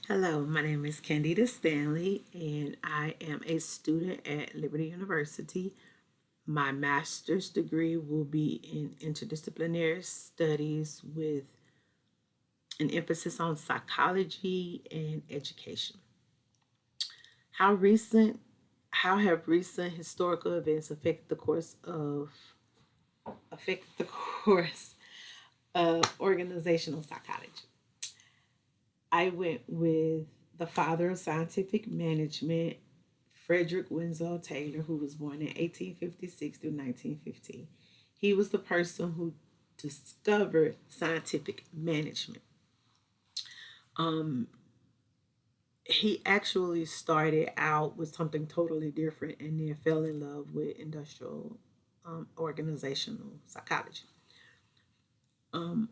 Hello, my name is Candida Stanley, and I am a student at Liberty University. My master's degree will be in interdisciplinary studies with an emphasis on psychology and education. How recent how have recent historical events affected the course of organizational psychology? I went with the father of scientific management, Frederick Winslow Taylor, who was born in 1856 through 1915. He was the person who discovered scientific management. Um, he actually started out with something totally different and then fell in love with industrial organizational psychology. Um,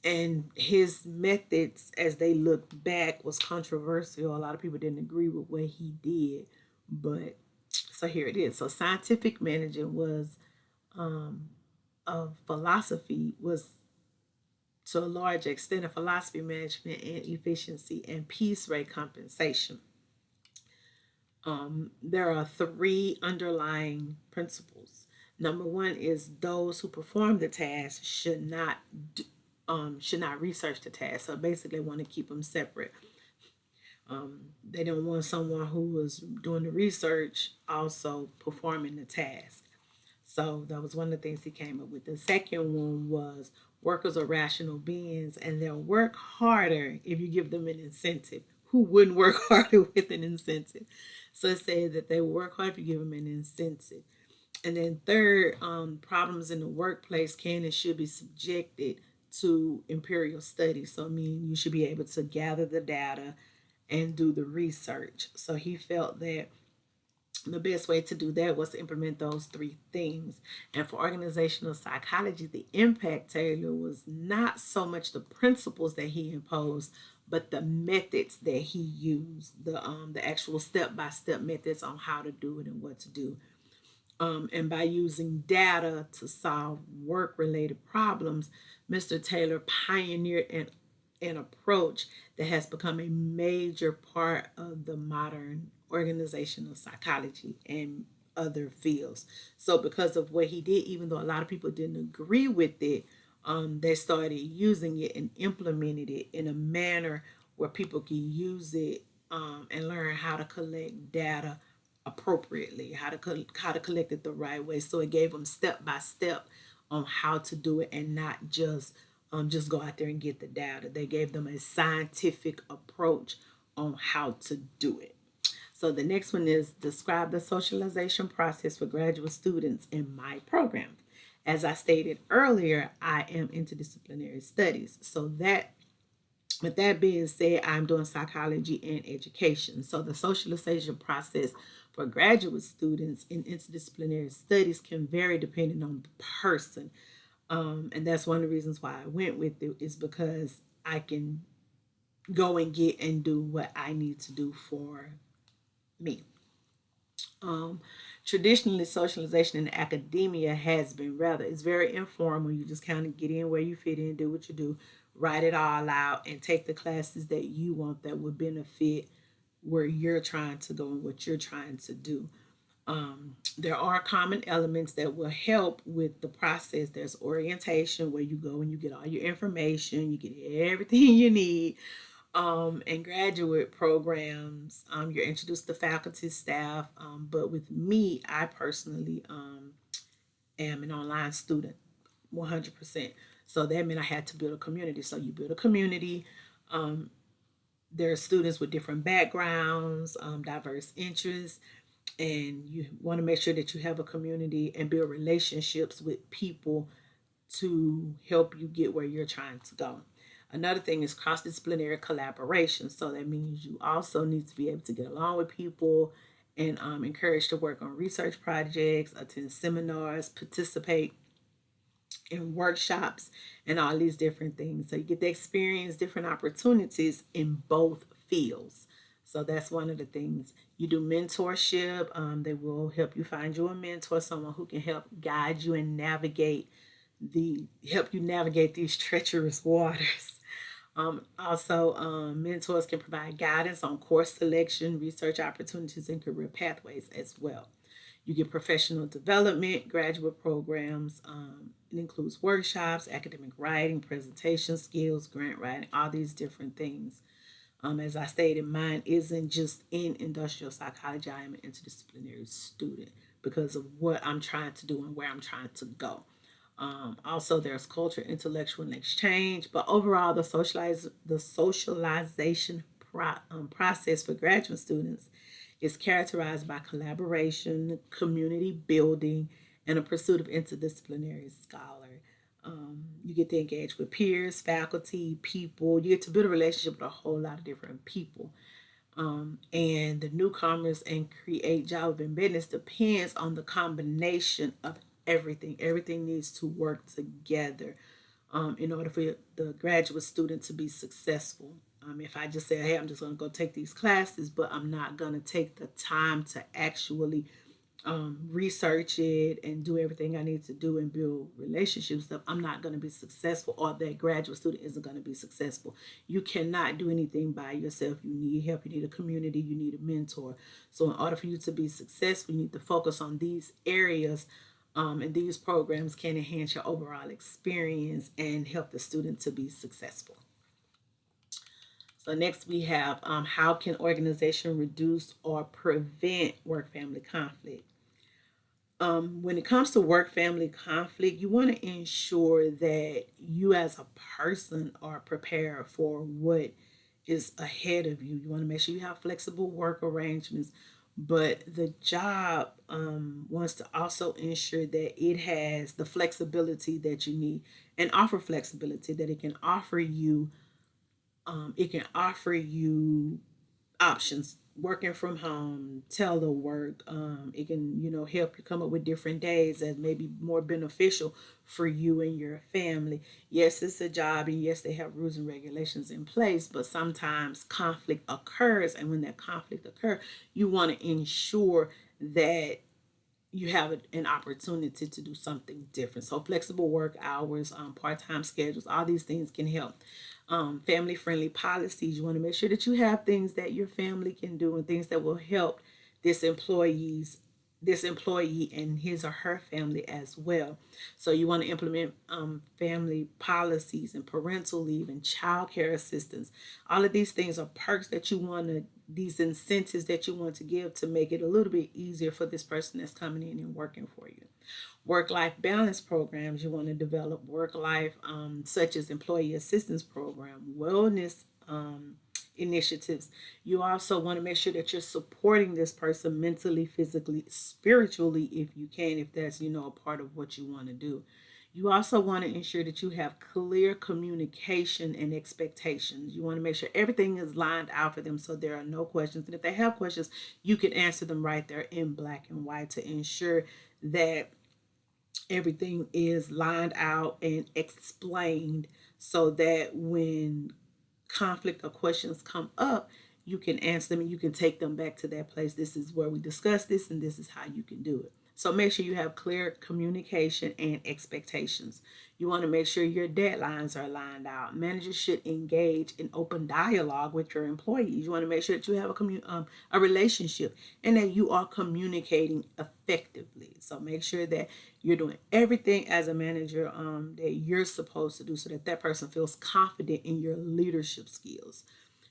and his methods, as they look back, was controversial. A lot of people didn't agree with what he did, but so here it is. So scientific management was um, a philosophy was to a large extent a philosophy management and efficiency and piece rate compensation. There are three underlying principles. Number one is those who perform the task should not research the task. So basically, want to keep them separate. They don't want someone who was doing the research also performing the task. So that was one of the things he came up with. The second one was workers are rational beings and they'll work harder if you give them an incentive. Who wouldn't work harder with an incentive? So it said that they work hard if you give them an incentive. And then third, problems in the workplace can and should be subjected to empirical study. So I mean, you should be able to gather the data and do the research. So he felt that the best way to do that was to implement those three things. And for organizational psychology, the impact Taylor was not so much the principles that he imposed, but the methods that he used, the actual step by step methods on how to do it and what to do. And by using data to solve work related problems, Mr. Taylor pioneered an approach that has become a major part of the modern organizational psychology and other fields. So, because of what he did, even though a lot of people didn't agree with it, they started using it and implemented it in a manner where people can use it and learn how to collect data appropriately, how to collect it the right way. So it gave them step by step on how to do it and not just go out there and get the data. They gave them a scientific approach on how to do it. So the next one is describe the socialization process for graduate students in my program. As I stated earlier, I am interdisciplinary studies. So that with that being said, I'm doing psychology and education. So the socialization process for graduate students in interdisciplinary studies can vary depending on the person. And that's one of the reasons why I went with it is because I can go and get and do what I need to do for me. Um, Traditionally, socialization in academia has been rather, it's very informal. You just kind of get in where you fit in, do what you do, write it all out, and take the classes that you want that would benefit where you're trying to go and what you're trying to do. There are common elements that will help with the process. There's orientation, where you go and you get all your information, you get everything you need. And graduate programs, you're introduced to faculty, staff. But with me, I personally am an online student, 100%. So that meant I had to build a community. So you build a community. Um, there are students with different backgrounds, diverse interests, and you want to make sure that you have a community and build relationships with people to help you get where you're trying to go. Another thing is cross disciplinary collaboration. So that means you also need to be able to get along with people and encouraged to work on research projects, attend seminars, participate in workshops, and all these different things. So you get to experience different opportunities in both fields. So that's one of the things. You do mentorship. They will help you find you a mentor, someone who can help guide you and help you navigate these treacherous waters. Also, mentors can provide guidance on course selection, research opportunities, and career pathways as well. You get professional development, graduate programs. It includes workshops, academic writing, presentation skills, grant writing, all these different things. As I stated, mine isn't just in industrial psychology. I am an interdisciplinary student because of what I'm trying to do and where I'm trying to go. Also, there's culture, intellectual, and exchange. But overall, the socialization process for graduate students is characterized by collaboration, community building, and a pursuit of interdisciplinary scholar. You get to engage with peers, faculty, people. You get to build a relationship with a whole lot of different people. And the newcomers and create job and business depends on the combination of everything. Everything needs to work together in order for the graduate student to be successful. If I just say, hey, I'm just going to go take these classes, but I'm not going to take the time to actually research it and do everything I need to do and build relationships stuff, I'm not going to be successful, or that graduate student isn't going to be successful. You cannot do anything by yourself. You need help. You need a community. You need a mentor. So in order for you to be successful, you need to focus on these areas. And these programs can enhance your overall experience and help the student to be successful. So next we have how can organization reduce or prevent work-family conflict? When it comes to work family conflict, you want to ensure that you as a person are prepared for what is ahead of you. You want to make sure you have flexible work arrangements, but the job wants to also ensure that it has the flexibility that you need and offer flexibility that it can offer you. It can offer you options, working from home, telework. It can, help you come up with different days that may be more beneficial for you and your family. Yes, it's a job, and yes, they have rules and regulations in place, but sometimes conflict occurs, and when that conflict occurs, you want to ensure that you have an opportunity to do something different. So flexible work hours, part-time schedules, all these things can help. Family friendly policies. You want to make sure that you have things that your family can do and things that will help this employees this employee and his or her family as well. So you want to implement family policies and parental leave and child care assistance. All of these things are perks that you want to, these incentives that you want to give to make it a little bit easier for this person that's coming in and working for you. Work life balance programs. You want to develop work life, such as employee assistance program, wellness initiatives. You also want to make sure that you're supporting this person mentally, physically, spiritually, if you can, if that's, a part of what you want to do. You also want to ensure that you have clear communication and expectations. You want to make sure everything is lined out for them so there are no questions. And if they have questions, you can answer them right there in black and white to ensure that everything is lined out and explained so that when conflict or questions come up, you can answer them and you can take them back to that place. This is where we discuss this, and this is how you can do it. So make sure you have clear communication and expectations. You want to make sure your deadlines are lined out. Managers should engage in open dialogue with your employees. You want to make sure that you have a relationship and that you are communicating effectively. So make sure that you're doing everything as a manager that you're supposed to do so that that person feels confident in your leadership skills.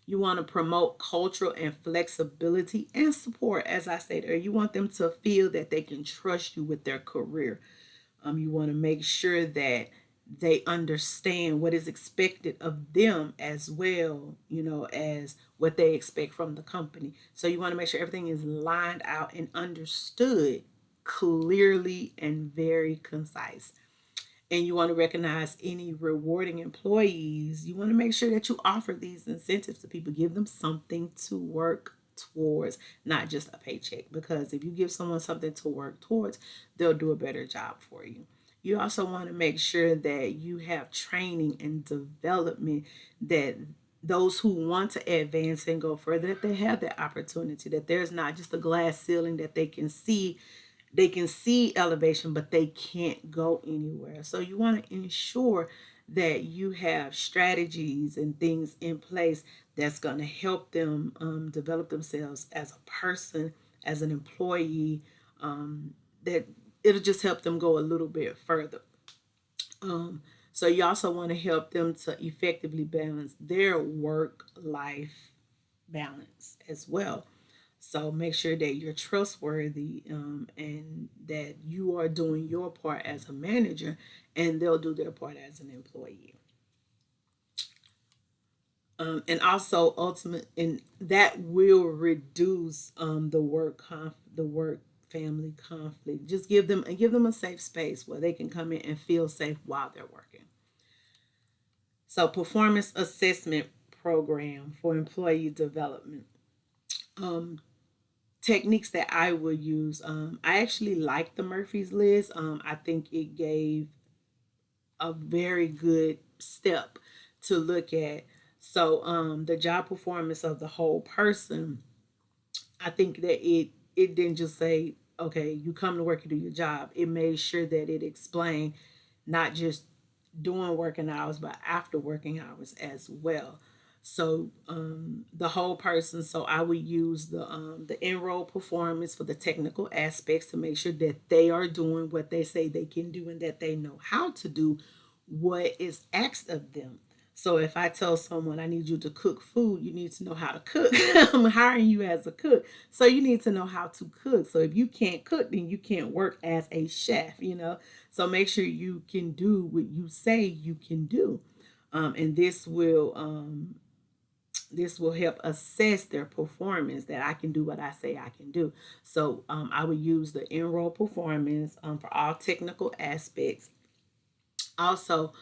You want to promote cultural and flexibility and support. As I said earlier, you want them to feel that they can trust you with their career. You want to make sure that they understand what is expected of them as well, as what they expect from the company. So you want to make sure everything is lined out and understood clearly and very concise. And you want to recognize any rewarding employees. You want to make sure that you offer these incentives to people, give them something to work towards, not just a paycheck. Because if you give someone something to work towards, they'll do a better job for you. You also want to make sure that you have training and development, that those who want to advance and go further, that they have that opportunity, that there's not just a glass ceiling that they can see elevation, but they can't go anywhere. So you want to ensure that you have strategies and things in place that's going to help them develop themselves as a person, as an employee, that it'll just help them go a little bit further. Um, so you also want to help them to effectively balance their work life balance as well. So make sure that you're trustworthy, and that you are doing your part as a manager, and they'll do their part as an employee. And also ultimate, and that will reduce the work family conflict. Just give them a safe space where they can come in and feel safe while they're working. So performance assessment program for employee development. Um, Techniques that I would use. I actually like the Murphy's List. I think it gave a very good step to look at. So the job performance of the whole person, I think that it didn't just say, okay, you come to work and do your job. It made sure that it explained not just during working hours, but after working hours as well. So the whole person. So I would use the enroll performance for the technical aspects to make sure that they are doing what they say they can do and that they know how to do what is asked of them. So if I tell someone I need you to cook food, you need to know how to cook. I'm hiring you as a cook. So you need to know how to cook. So if you can't cook, then you can't work as a chef. So make sure you can do what you say you can do. And this will help assess their performance, that I can do what I say I can do. So I would use the enroll performance for all technical aspects. Also,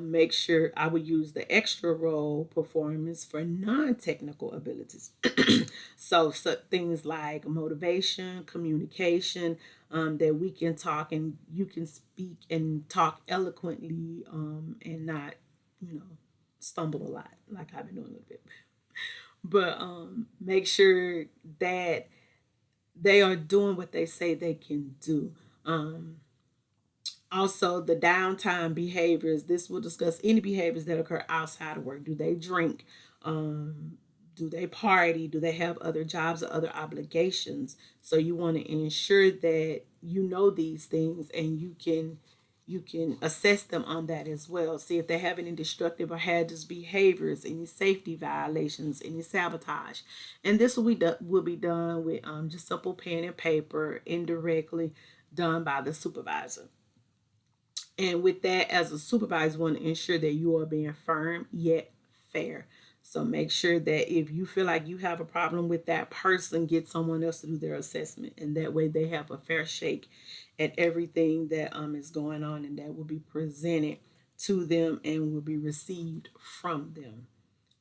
make sure I would use the extra role performance for non-technical abilities. So things like motivation, communication, that we can talk and you can speak and talk eloquently, and not, you know, stumble a lot like I've been doing a little bit. But make sure that they are doing what they say they can do. Um, Also, the downtime behaviors. This will discuss any behaviors that occur outside of work. Do they drink? Um, do they party? Do they have other jobs or other obligations? So you want to ensure that you know these things and you can assess them on that as well. See if they have any destructive or hazardous behaviors, any safety violations, any sabotage, and this will be done with just simple pen and paper, indirectly done by the supervisor. And with that, as a supervisor, you want to ensure that you are being firm yet fair. So make sure that if you feel like you have a problem with that person, get someone else to do their assessment, and that way they have a fair shake at everything that is going on, and that will be presented to them and will be received from them.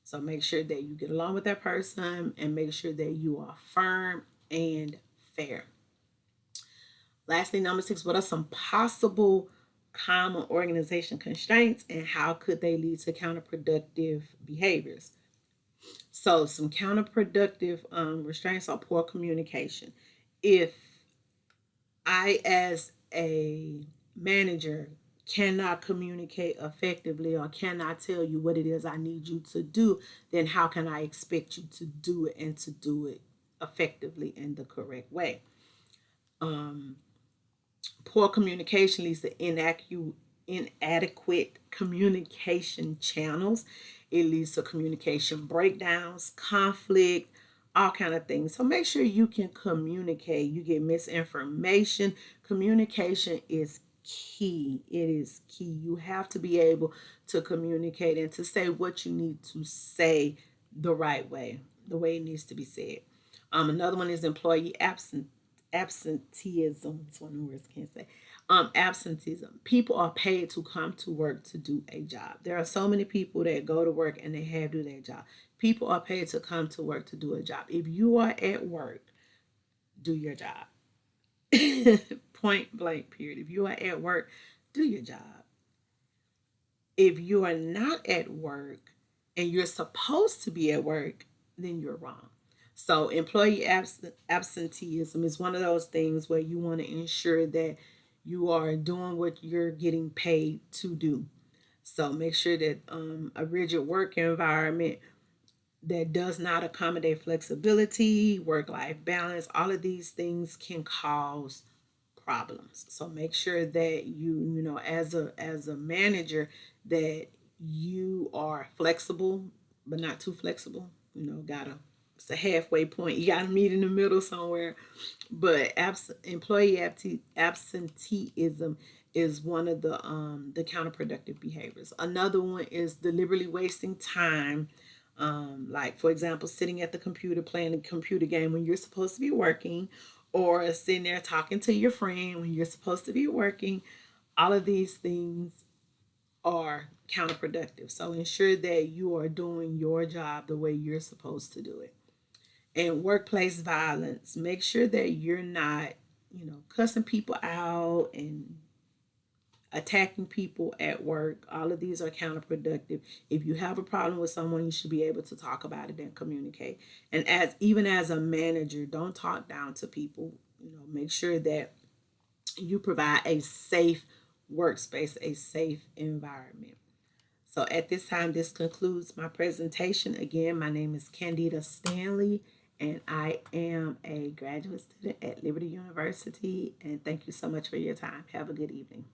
So make sure that you get along with that person and make sure that you are firm and fair. Lastly, number six, what are some possible common organization constraints and how could they lead to counterproductive behaviors? So, some counterproductive restraints are poor communication. If I, as a manager, cannot communicate effectively or cannot tell you what it is I need you to do, then how can I expect you to do it and to do it effectively in the correct way? Um, Poor communication leads to inadequate communication channels. It leads to communication breakdowns, conflict, all kind of things. So make sure you can communicate. You get misinformation. Communication is key. It is key. You have to be able to communicate and to say what you need to say the right way, the way it needs to be said. Another one is employee absenteeism. It's one of the words I can't say. Absenteeism. People are paid to come to work to do a job. There are so many people that go to work and they have to do their job. People are paid to come to work to do a job. If you are at work, do your job. Point blank, period. If you are at work, do your job. If you are not at work and you're supposed to be at work, then you're wrong. So, employee absenteeism is one of those things where you want to ensure that you are doing what you're getting paid to do. So make sure that a rigid work environment that does not accommodate flexibility, work life balance, all of these things can cause problems. So make sure that you know, as a manager, that you are flexible but not too flexible. You know, gotta, it's a halfway point. You gotta meet in the middle somewhere. But employee absenteeism is one of the counterproductive behaviors. Another one is deliberately wasting time. Like, for example, sitting at the computer playing a computer game when you're supposed to be working, or sitting there talking to your friend when you're supposed to be working. All of these things are counterproductive. So ensure that you are doing your job the way you're supposed to do it. And workplace violence, make sure that you're not, you know, cussing people out and attacking people at work. All of these are counterproductive. If you have a problem with someone, you should be able to talk about it and communicate. And as even as a manager, don't talk down to people. You know, make sure that you provide a safe workspace, a safe environment. So at this time, this concludes my presentation. Again, my name is Candida Stanley, and I am a graduate student at Liberty University. And thank you so much for your time. Have a good evening.